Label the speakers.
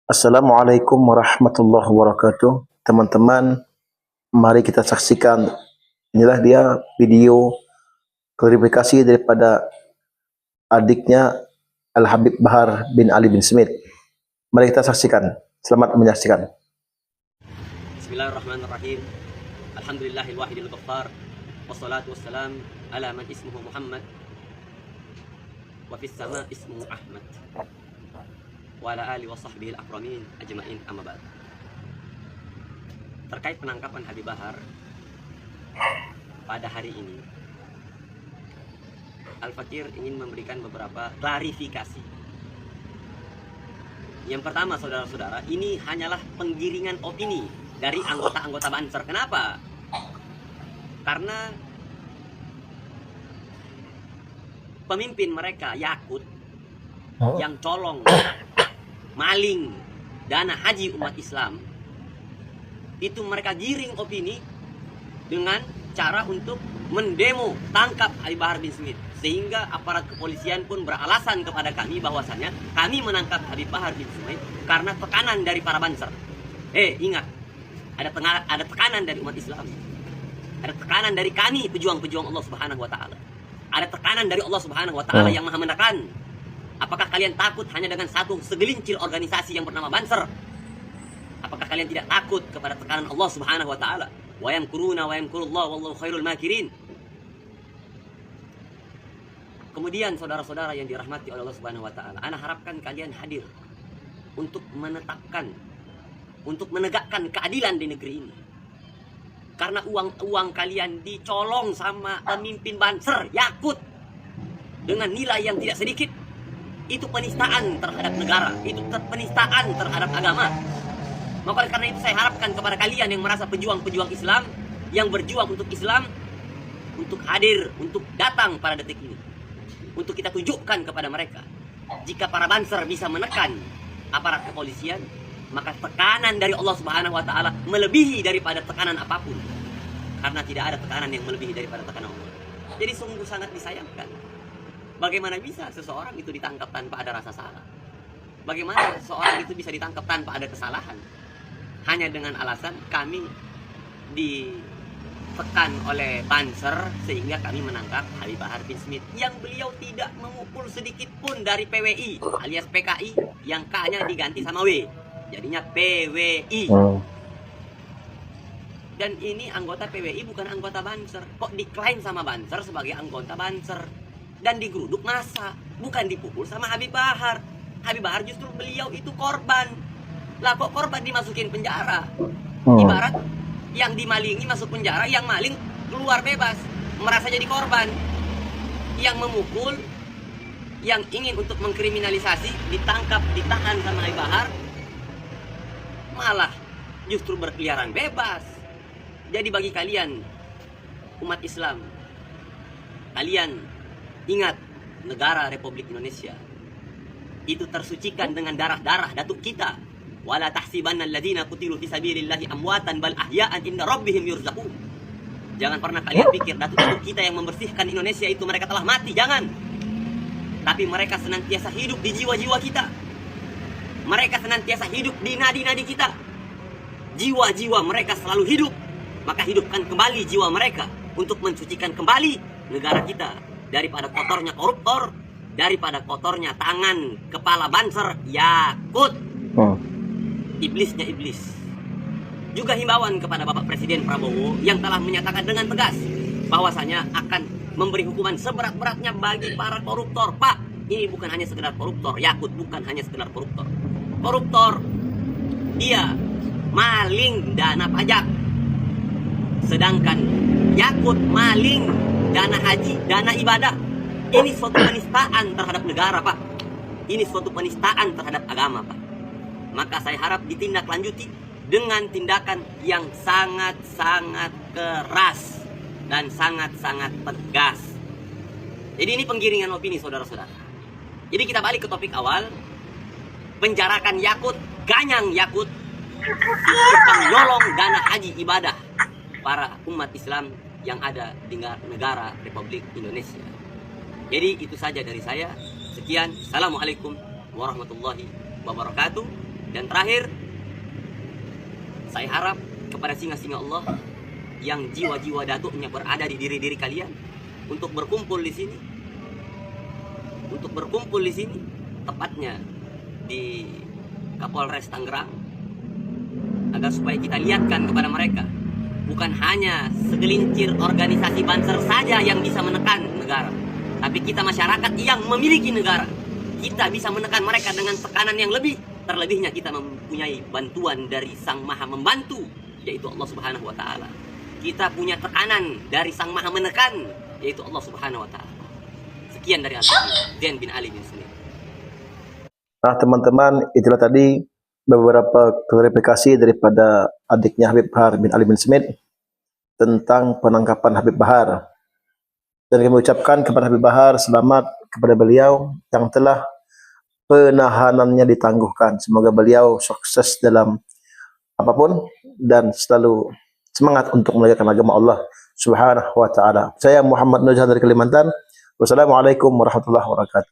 Speaker 1: Assalamualaikum warahmatullahi wabarakatuh. Teman-teman, mari kita saksikan. Inilah dia video klarifikasi daripada adiknya Al-Habib Bahar bin Ali bin Smith. Mari kita saksikan. Selamat menyaksikan.
Speaker 2: Bismillahirrahmanirrahim. Alhamdulillahil wahidil ghaffar. Wassalatu wassalam ala man ismuhu Muhammad wa fis sama ismuhu Ahmad. Wa ala alihi wa sahbihi al-akramin ajma'in, amma ba'd. Terkait penangkapan Habib Bahar pada hari ini, Al-Fakir ingin memberikan beberapa klarifikasi. Yang pertama, saudara-saudara, ini hanyalah penggiringan opini dari anggota-anggota Banser. Kenapa? Karena pemimpin mereka Yakut yang colong, maling dana haji umat Islam, itu mereka giring opini dengan cara untuk mendemo tangkap Habib Bahar bin Smith, sehingga aparat kepolisian pun beralasan kepada kami bahwasannya kami menangkap Habib Bahar bin Smith karena tekanan dari para Banser. Ingat, ada tekanan dari umat Islam, ada tekanan dari kami pejuang-pejuang Allah Subhanahu wa taala, ada tekanan dari Allah Subhanahu wa taala yang Maha menekan. Apakah kalian takut hanya dengan satu segelincir organisasi yang bernama Banser? Apakah kalian tidak takut kepada tekanan Allah Subhanahu wa taala? Wa yamkuruna wa yamkurullah wallahu khairul makirin. Kemudian saudara-saudara yang dirahmati oleh Allah Subhanahu wa taala, ana harapkan kalian hadir untuk menetapkan, untuk menegakkan keadilan di negeri ini. Karena uang kalian dicolong sama pemimpin Banser Yakut dengan nilai yang tidak sedikit. Itu penistaan terhadap negara, itu penistaan terhadap agama. Maka karena itu saya harapkan kepada kalian yang merasa pejuang-pejuang Islam, yang berjuang untuk Islam, untuk hadir, untuk datang pada detik ini, untuk kita tunjukkan kepada mereka, jika para Banser bisa menekan aparat kepolisian, maka tekanan dari Allah Subhanahu wa taala melebihi daripada tekanan apapun. Karena tidak ada tekanan yang melebihi daripada tekanan Allah. Jadi sungguh sangat disayangkan. Bagaimana bisa seseorang itu ditangkap tanpa ada rasa salah? Bagaimana seseorang itu bisa ditangkap tanpa ada kesalahan? Hanya dengan alasan kami ditekan oleh Banser sehingga kami menangkap Habib Bahar bin Smith, yang beliau tidak memukul sedikit pun dari PWI alias PKI, yang K-nya diganti sama W, jadinya PWI. Dan ini anggota PWI, bukan anggota Banser. Kok diklaim sama Banser sebagai anggota Banser? Dan digeruduk massa, bukan dipukul sama Habib Bahar. Habib Bahar justru beliau itu korban. Lah kok korban dimasukin penjara? Ibarat yang dimalingi masuk penjara, yang maling keluar bebas, merasa jadi korban. Yang memukul, yang ingin untuk mengkriminalisasi, ditangkap, ditahan sama Habib Bahar, malah justru berkeliaran bebas. Jadi bagi kalian umat Islam, kalian ingat, negara Republik Indonesia itu tersucikan dengan darah-darah datuk kita. Wala tahsibanna alladziina qutilu fi sabilillahi amwatan bal ahya'an inda rabbihim yurzaqun. Jangan pernah kalian pikir datuk-datuk kita yang membersihkan Indonesia itu mereka telah mati, jangan. Tapi mereka senantiasa hidup di jiwa-jiwa kita. Mereka senantiasa hidup di nadi-nadi kita. Jiwa-jiwa mereka selalu hidup. Maka hidupkan kembali jiwa mereka untuk mensucikan kembali negara kita daripada kotornya koruptor, daripada kotornya tangan kepala Banser Yakut, iblisnya iblis. Juga himbauan kepada Bapak Presiden Prabowo yang telah menyatakan dengan tegas bahwasanya akan memberi hukuman seberat-beratnya bagi para koruptor. Pak, ini bukan hanya sekedar koruptor, Yakut bukan hanya sekedar koruptor. Koruptor, dia maling dana pajak, sedangkan Yakut maling dana haji, dana ibadah. Ini suatu penistaan terhadap negara, Pak. Ini suatu penistaan terhadap agama, Pak. Maka saya harap ditindaklanjuti dengan tindakan yang sangat-sangat keras dan sangat-sangat tegas. Jadi ini penggiringan opini, saudara-saudara. Jadi kita balik ke topik awal. Penjarakan Yakut, ganyang Yakut, tukang nyolong dana haji ibadah para umat Islam yang ada di negara Republik Indonesia. Jadi itu saja dari saya. Sekian. Assalamualaikum warahmatullahi wabarakatuh. Dan terakhir, saya harap kepada singa-singa Allah yang jiwa-jiwa datuknya berada di diri-diri kalian untuk berkumpul di sini. Untuk berkumpul di sini, tepatnya di Kapolres Tangerang, agar supaya kita lihatkan kepada mereka, bukan hanya segelintir organisasi Banser saja yang bisa menekan negara, tapi kita masyarakat yang memiliki negara, kita bisa menekan mereka dengan tekanan yang lebih. Terlebihnya kita mempunyai bantuan dari Sang Maha Membantu, yaitu Allah Subhanahu wa Ta'ala. Kita punya tekanan dari Sang Maha Menekan, yaitu Allah Subhanahu wa Ta'ala. Sekian dari Zain bin Ali bin Smith.
Speaker 1: Nah teman-teman, itulah tadi beberapa klarifikasi daripada adiknya Habib Bahar bin Ali bin Smith tentang penangkapan Habib Bahar. Dan kami ucapkan kepada Habib Bahar selamat kepada beliau yang telah penahanannya ditangguhkan. Semoga beliau sukses dalam apapun dan selalu semangat untuk menegakkan agama Allah Subhanahu wa Ta'ala. Saya Muhammad Nurjahan dari Kalimantan. Wassalamualaikum warahmatullahi wabarakatuh.